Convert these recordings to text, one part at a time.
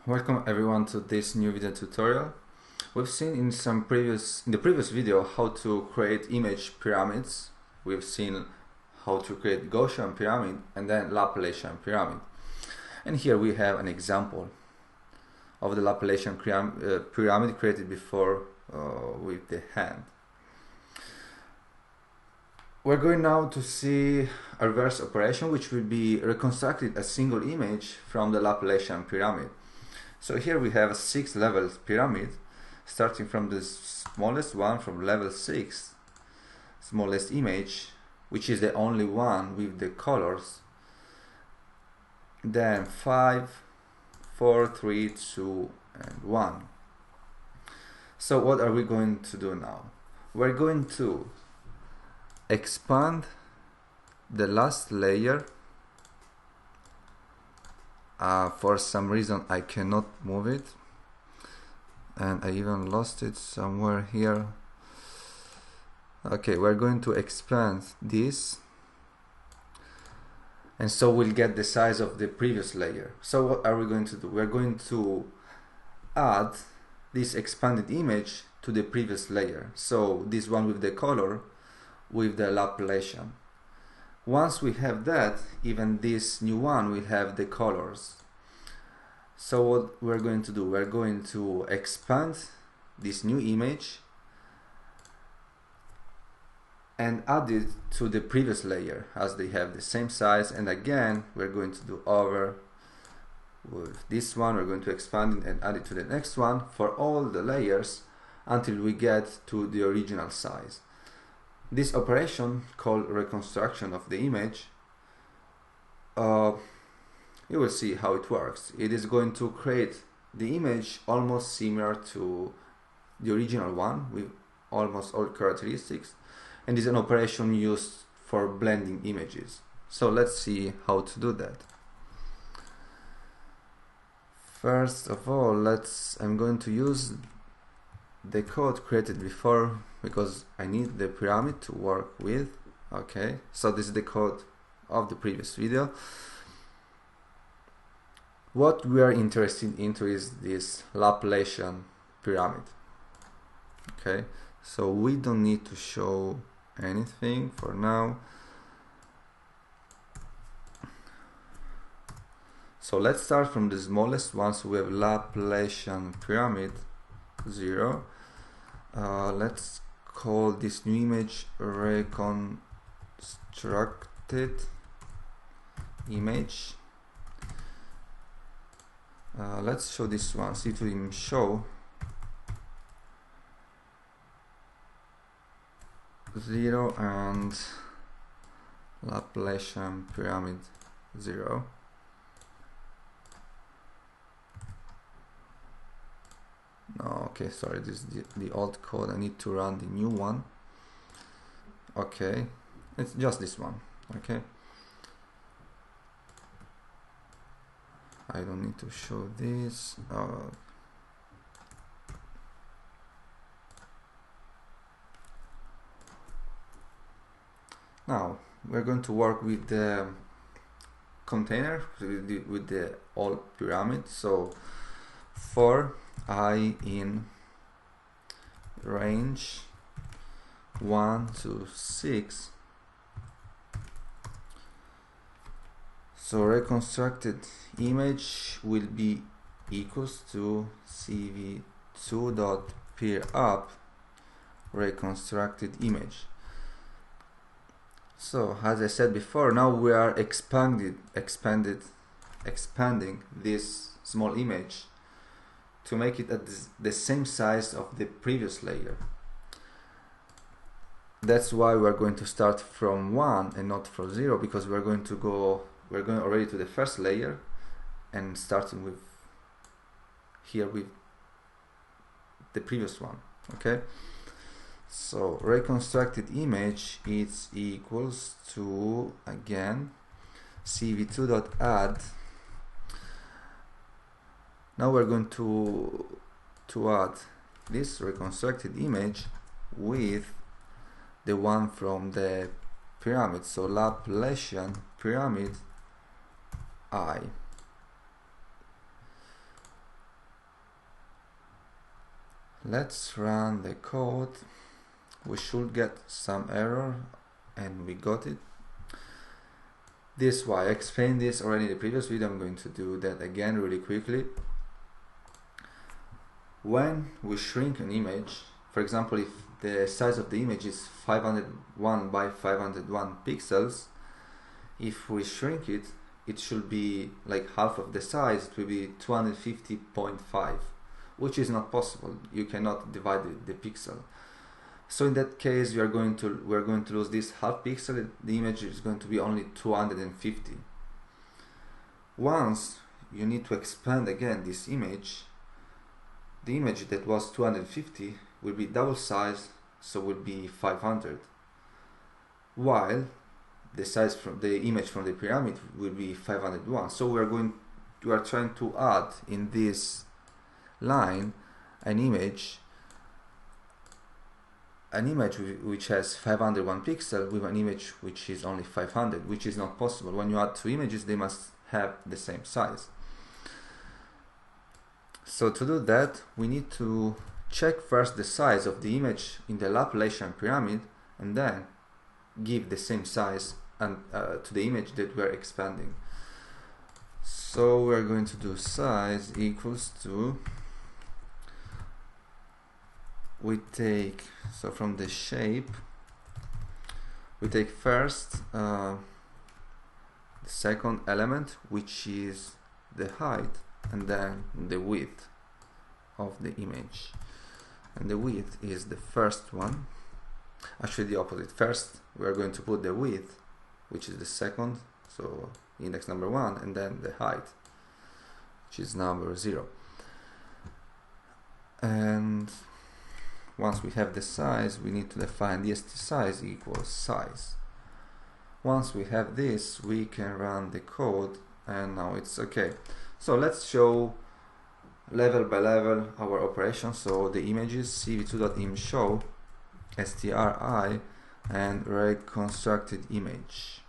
Welcome everyone to this new video tutorial. We've seen in the previous video how to create image pyramids. We've seen how to create Gaussian pyramid and then Laplacian pyramid. And here we have an example of the Laplacian pyramid created before with the hand. We're going now to see a reverse operation, which will be reconstructed a single image from the Laplacian pyramid. So here we have a 6 levels pyramid, starting from the smallest one, from level 6, smallest image, which is the only one with the colors, then 5, 4, 3, 2, and 1. So what are we going to do now? We're going to expand the last layer. For some reason I cannot move it, and I even lost it somewhere here. Okay, we're going to expand this, and so we'll get the size of the previous layer. So what are we going to do? We're going to add this expanded image to the previous layer, so this one with the color with the Laplacian. Once we have that, even this new one will have the colors. So what we're going to do, we're going to expand this new image and add it to the previous layer as they have the same size, and again we're going to do over with this one. We're going to expand it and add it to the next one for all the layers until we get to the original size. This operation, called reconstruction of the image, you will see how it works. It is going to create the image almost similar to the original one with almost all characteristics, and is an operation used for blending images. So let's see how to do that. First of all, I'm going to use the code created before because I need the pyramid to work with. Okay, so this is the code of the previous video. What we are interested into is this Laplacian pyramid. Okay, so we don't need to show anything for now. So let's start from the smallest one. So we have Laplacian pyramid 0. Let's call this new image reconstructed image. Let's show this one, see to him show 0 and Laplacian pyramid 0. No, okay, sorry, this is the old code. I need to run the new one. Okay, it's just this one. Okay, I don't need to show this. Now we're going to work with the container, with the old pyramid. So for I in range 1 to 6, so reconstructed image will be equals to cv2.peerup reconstructed image. So as I said before, now we are expanding this small image to make it at the same size of the previous layer. That's why we're going to start from 1 and not from 0, because we're going already to the first layer and starting with here with the previous one. Okay, so reconstructed image is equals to, again, cv2.add. Now we're going to add this reconstructed image with the one from the pyramid, so Laplacian pyramid I. Let's run the code. We should get some error, and we got it. This why I explained this already in the previous video. I'm going to do that again really quickly. When we shrink an image, for example, if the size of the image is 501 by 501 pixels, if we shrink it, it should be like half of the size. It will be 250.5, which is not possible. You cannot divide the pixel. So in that case, we're going to lose this half pixel. The image is going to be only 250. Once you need to expand again this image, the image that was 250 will be double size, so will be 500, while the size from the image from the pyramid will be 501. So we are trying to add in this line an image which has 501 pixels with an image which is only 500, which is not possible. When you add two images, they must have the same size. So to do that, we need to check first the size of the image in the Laplacian pyramid, and then give the same size to the image that we are expanding. So we're going to do size equals to, we take, so from the shape, we take first the second element, which is the height, and then the width of the image. And the width is the first one, actually the opposite. First we are going to put the width, which is the second, so index number 1, and then the height, which is number 0. And once we have the size, we need to define the size equals size. Once we have this, we can run the code, and now it's okay. So let's show level by level our operation. So the images cv2.imshow, stri, and reconstructed image.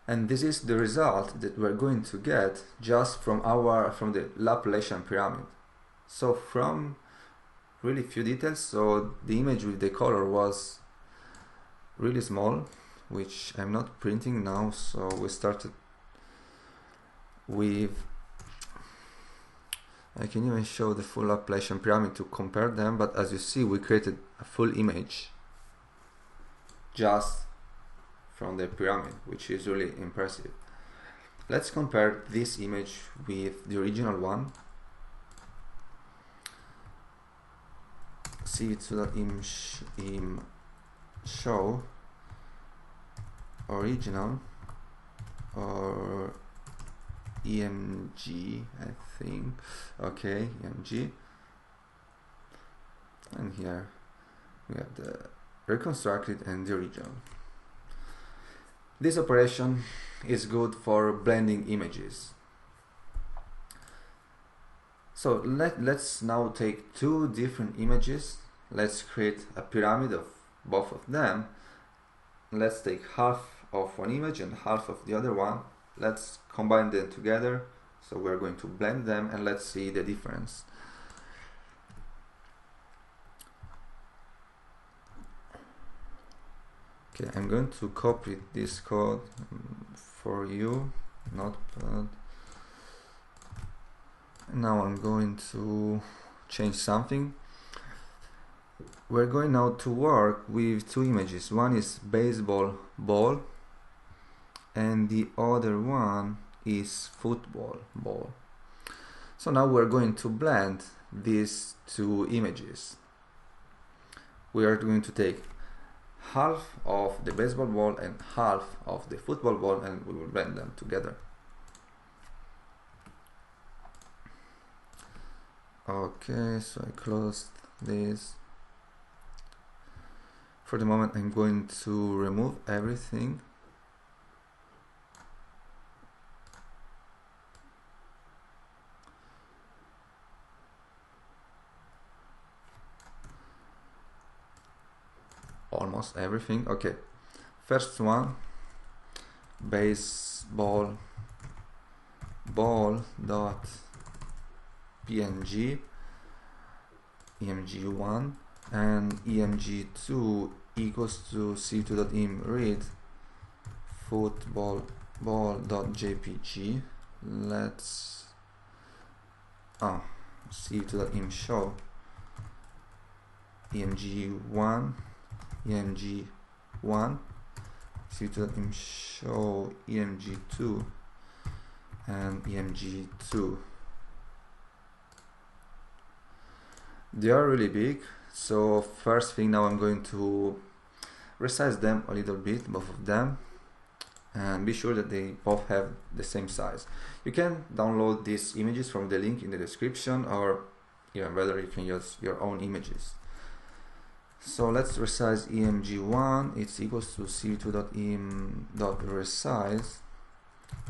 And this is the result that we're going to get just from the Laplacian pyramid. So from really few details, so the image with the color was really small, which I'm not printing now, so we started with, I can even show the full Laplacian pyramid to compare them, but as you see, we created a full image just from the pyramid, which is really impressive. Let's compare this image with the original one. cv2.imshow original, or EMG, I think. Okay, EMG. And here we have the reconstructed and the original. This operation is good for blending images. So let's now take two different images. Let's create a pyramid of both of them. Let's take half of one image and half of the other one. Let's combine them together. So we're going to blend them, and let's see the difference. Okay, I'm going to copy this code for you, Notepad. Now I'm going to change something. We're going now to work with two images. One is baseball ball, and the other one is football ball. So now we're going to blend these two images. We are going to take half of the baseball ball and half of the football ball, and we will blend them together. Okay, so I closed this. For the moment, I'm going to remove everything. Almost everything. Okay, first one, baseball ball dot png emg1 and emg2 equals to c2.im read football.jpg. Let's c2.im show emg1 emg1 c2.im show emg2 and emg2. They are really big, so first thing, now I'm going to resize them a little bit, both of them, and be sure that they both have the same size. You can download these images from the link in the description, or even better, you can use your own images. So let's resize emg1, it's equals to c2.im.resize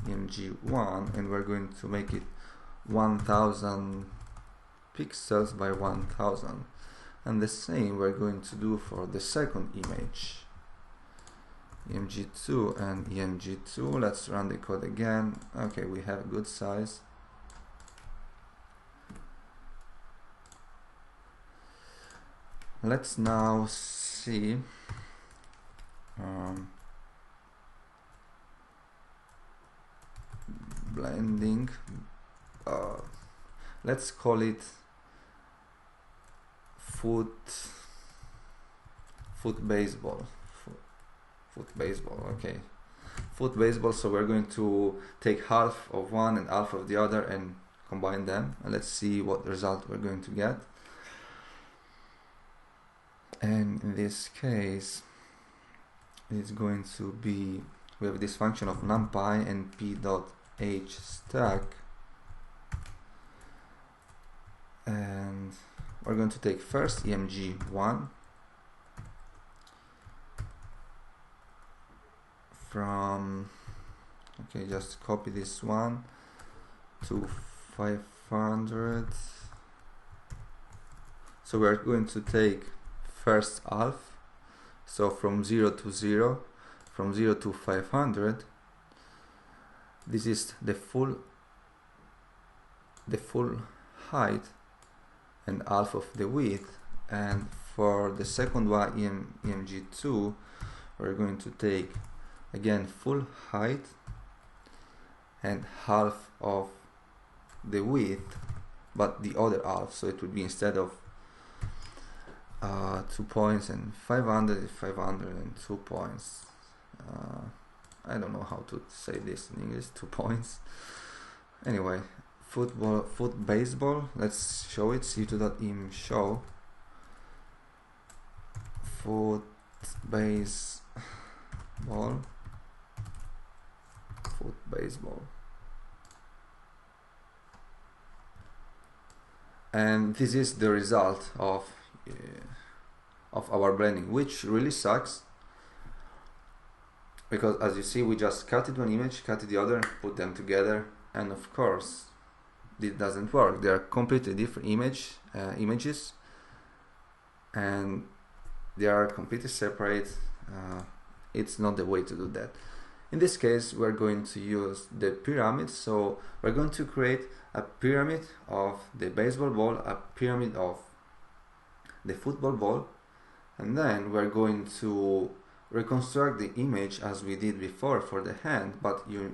emg1, and we're going to make it 1000 pixels by 1000, and the same we're going to do for the second image, emg2 and emg2. Let's run the code again. Okay, we have a good size. Let's now see blending, let's call it foot baseball. Okay, foot baseball. So we're going to take half of one and half of the other and combine them, and let's see what result we're going to get. And in this case, it's going to be, we have this function of numpy and p.hstack, and we're going to take first emg1 from, okay, just copy this one to 500. So we're going to take first half, so from 0 to 0, from 0 to 500. This is the full height and half of the width. And for the second one, emg2, we're going to take again full height and half of the width, but the other half, so it would be, instead of 2 points and 500 and 2 points. I don't know how to say this in English, 2 points. Anyway, foot baseball, let's show it, c2.im show foot baseball. And this is the result of our blending, which really sucks, because as you see, we just cutted one image, cutted the other, put them together, and of course this doesn't work. They are completely different images, and they are completely separate. It's not the way to do that. In this case, we're going to use the pyramid, so we're going to create a pyramid of the baseball ball, a pyramid of the football ball, and then we're going to reconstruct the image as we did before for the hand, but you're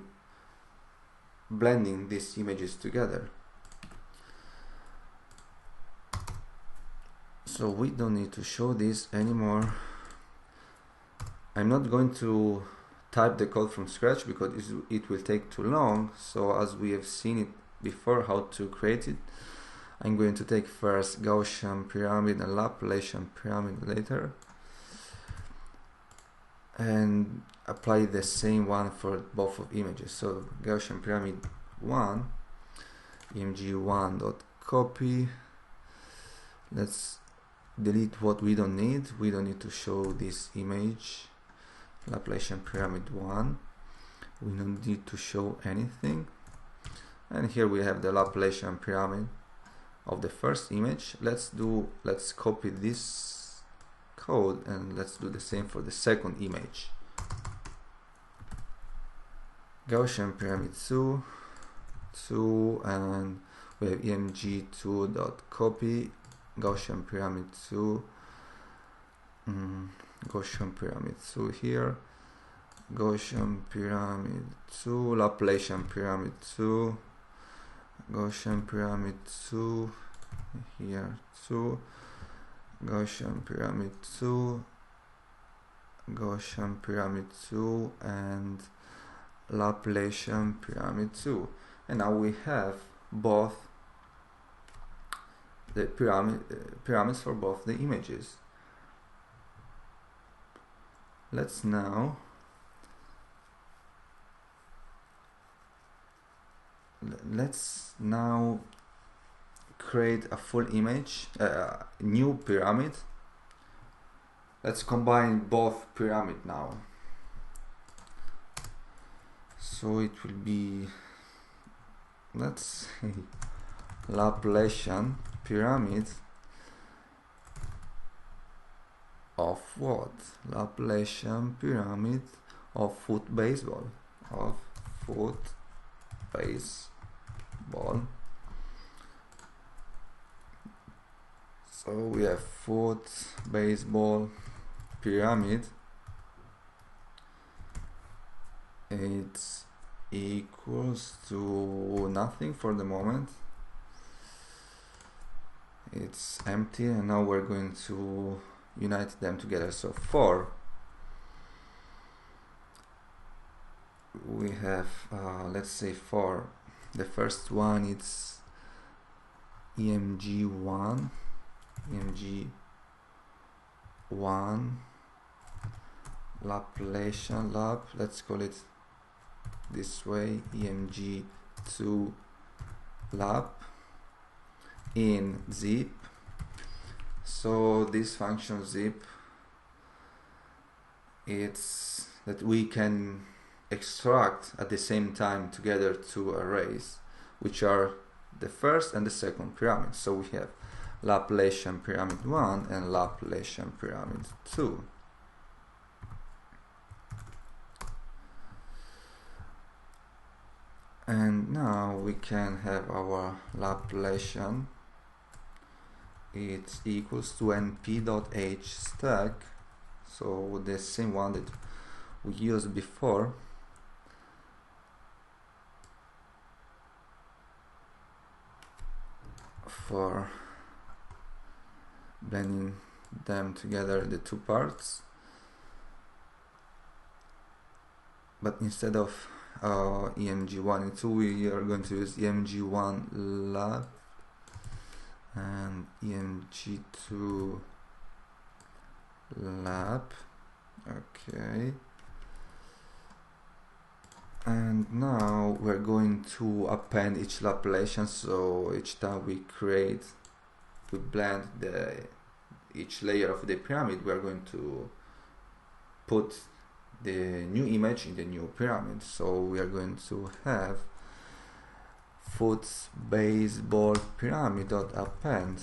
blending these images together. So we don't need to show this anymore. I'm not going to type the code from scratch because it will take too long. So as we have seen it before how to create it, I'm going to take first Gaussian pyramid and Laplacian pyramid later, and apply the same one for both of images. So Gaussian pyramid 1, emg1.copy. Let's delete what we don't need. We don't need to show this image. Laplacian pyramid 1, we don't need to show anything. And here we have the Laplacian pyramid of the first image. Let's copy this code and let's do the same for the second image. Gaussian pyramid 2, and We have emg2.copy Gaussian pyramid 2, Gaussian pyramid 2 here, Gaussian pyramid 2, Laplacian pyramid 2, Gaussian pyramid 2 here 2, Gaussian pyramid 2, Gaussian pyramid 2, and Laplacian pyramid 2. And now we have both the pyramids for both the images. Let's now create a full image, new pyramid. Let's combine both pyramid now. So it will be, let's say, Laplacian pyramid of what? Laplacian pyramid of foot baseball. So we have foot baseball pyramid. It's equals to nothing for the moment. It's empty, and now we're going to unite them together. So for we have let's say for the first one it's emg1 Laplacian lab, let's call it this way, emg2 lab in zip. So this function zip, it's that we can extract at the same time together two arrays, which are the first and the second pyramid. So we have Laplacian pyramid 1 and Laplacian pyramid 2. And now we can have our Laplacian, it's equals to np.h stack, so the same one that we used before. For blending them together, the two parts, but instead of emg1 and 2 we are going to use emg1 lab and emg2 lab. Okay, and now we're going to append each Laplacian, so each time we blend each layer of the pyramid, we're going to put the new image in the new pyramid. So we are going to have foot baseball pyramid dot append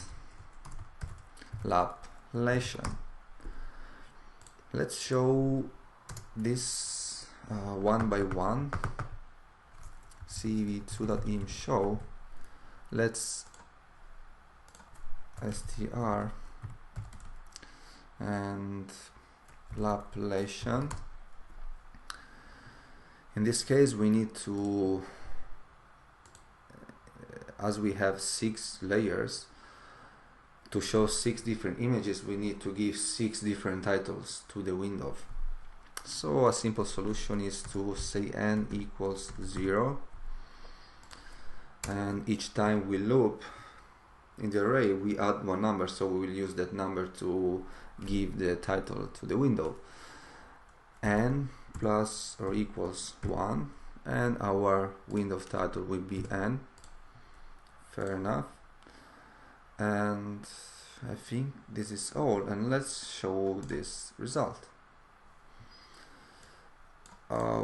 Laplacian. Let's show this one by one. cv2.im show. Let's str and Laplacian. In this case we need to, as we have 6 layers, to show 6 different images we need to give 6 different titles to the window. So a simple solution is to say n equals 0, and each time we loop in the array we add one number, so we will use that number to give the title to the window. N plus or equals 1, and our window title will be n. Fair enough. And I think this is all, and let's show this result.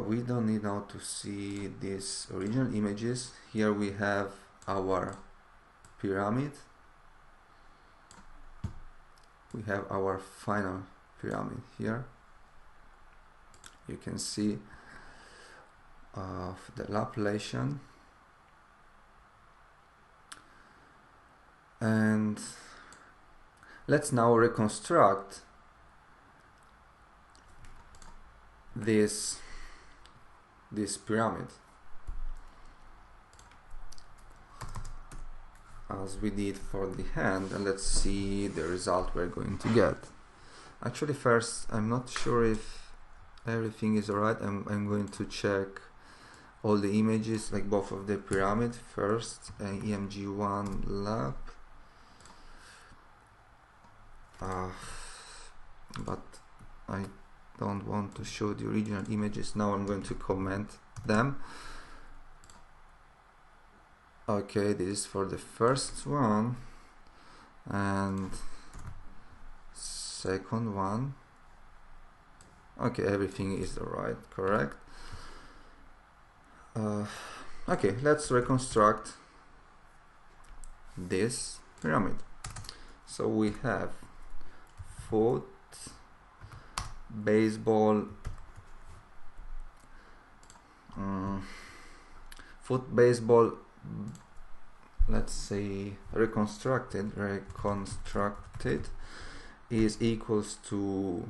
We don't need now to see these original images. Here we have our pyramid, we have our final pyramid here. You can see the Laplacian, And let's now reconstruct this pyramid as we did for the hand, and let's see the result we're going to get. Actually, first, I'm not sure if everything is alright. I'm going to check all the images, like both of the pyramid first, EMG1 lab, but I don't want to show the original images. Now I'm going to comment them. Okay, this is for the first one and second one. Okay, everything is alright, correct. Okay, let's reconstruct this pyramid. So we have foot, baseball, let's say reconstructed is equals to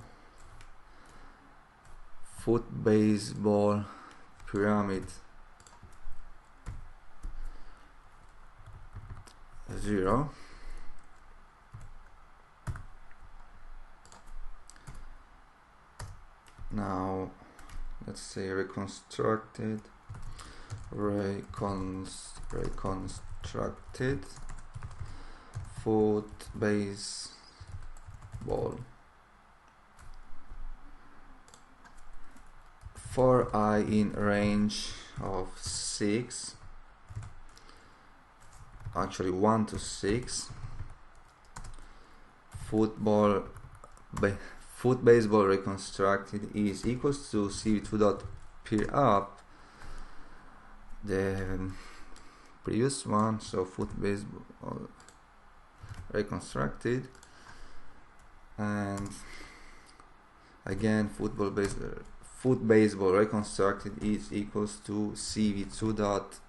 foot, baseball, pyramid 0. Now let's say reconstructed foot, baseball for I in range of 6, actually 1 to 6, foot, baseball reconstructed is equals to CV2 dot peer up, the previous one, so foot, baseball reconstructed, and again foot, baseball reconstructed is equals to CV2 dot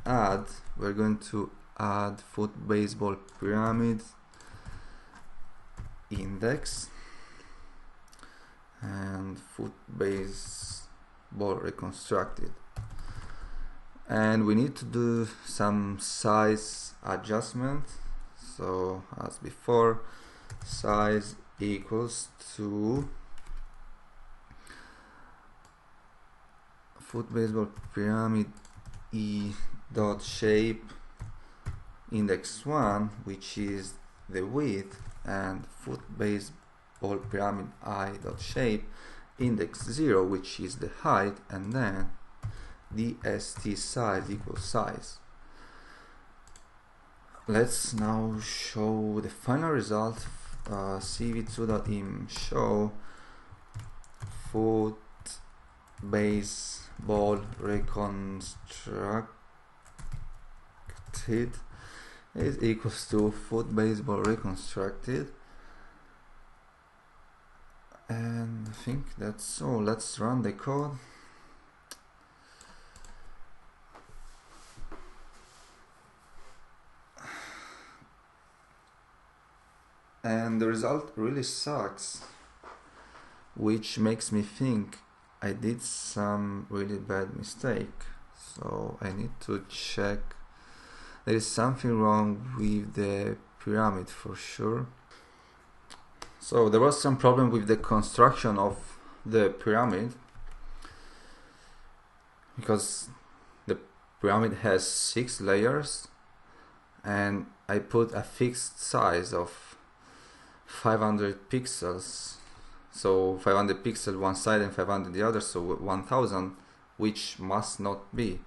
add. We're going to add foot, baseball, pyramid index and foot, baseball reconstructed, and we need to do some size adjustment. So as before, size equals to foot, baseball, pyramid e dot shape index 1, which is the width, and foot, baseball, pyramid I dot shape index 0, which is the height, and then dst size equals size. Let's now show the final result. CV2.im show foot, baseball reconstructed is equals to foot, baseball reconstructed, and I think that's all. Let's run the code. And the result really sucks, which makes me think I did some really bad mistake. So I need to check. There is something wrong with the pyramid for sure. So there was some problem with the construction of the pyramid, because the pyramid has 6 layers and I put a fixed size of 500 pixels, so 500 pixels one side and 500 the other, so 1000, which must not be,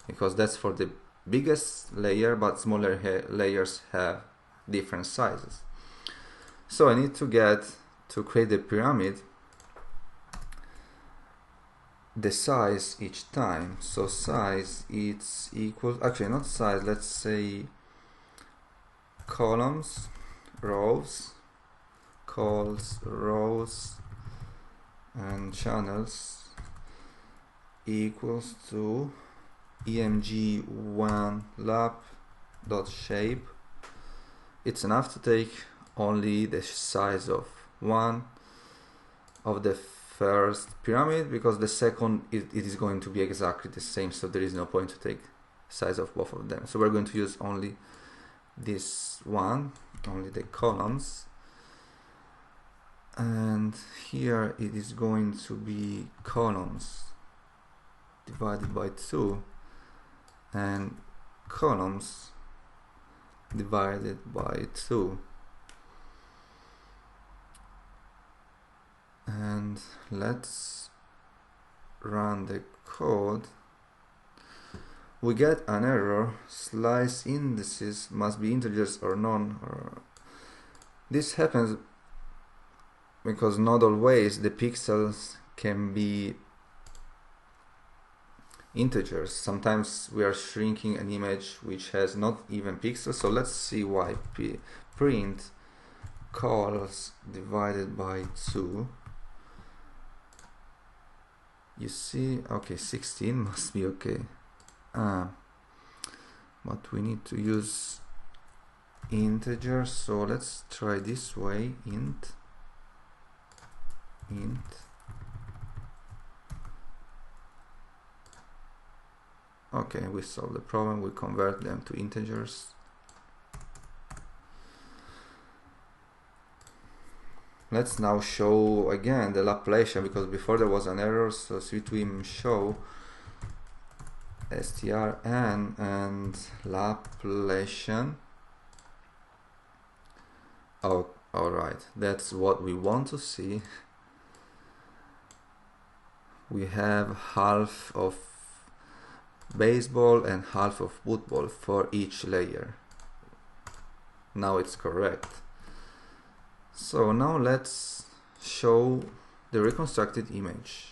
because that's for the biggest layer, but smaller layers have different sizes. So I need to create the pyramid, the size each time. So size, it's equal, actually not size, let's say columns, rows, calls, rows, and channels equals to emg1 lap dot shape it's enough to take only the size of one of the first pyramid, because the second it is going to be exactly the same, so there is no point to take size of both of them. So we're going to use only this one, only the columns, and here it is going to be columns divided by 2 and columns divided by 2. And let's run the code. We get an error: slice indices must be integers or none. This happens because not always the pixels can be integers. Sometimes we are shrinking an image which has not even pixels. So let's see why. Print colors divided by 2. You see, okay, 16 must be okay. But we need to use integers, so let's try this way. Int. Okay, we solve the problem. We convert them to integers. Let's now show again the Laplacian, because before there was an error. So swim show strn and Laplacian. Oh, alright, that's what we want to see. We have half of baseball and half of football for each layer. Now it's correct. So now let's show the reconstructed image.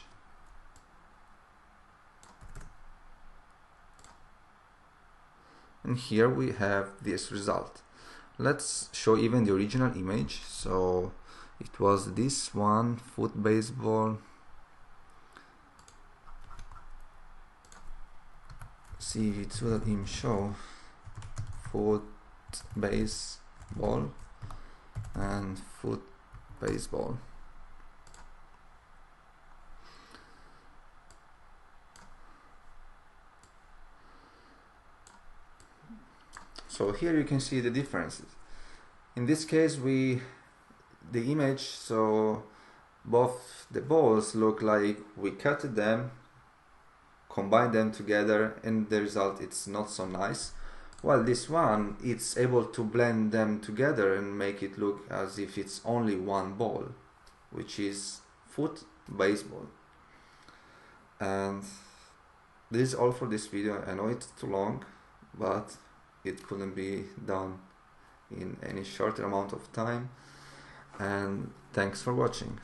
And here we have this result. Let's show even the original image. So it was this one, foot baseball, cv2.im show foot baseball and foot baseball. So here you can see the differences. In this case, the image, so both the balls look like we cut them, combine them together, and the result it's not so nice. While this one, it's able to blend them together and make it look as if it's only one ball, which is foot baseball. And this is all for this video. I know it's too long, but it couldn't be done in any shorter amount of time. And thanks for watching.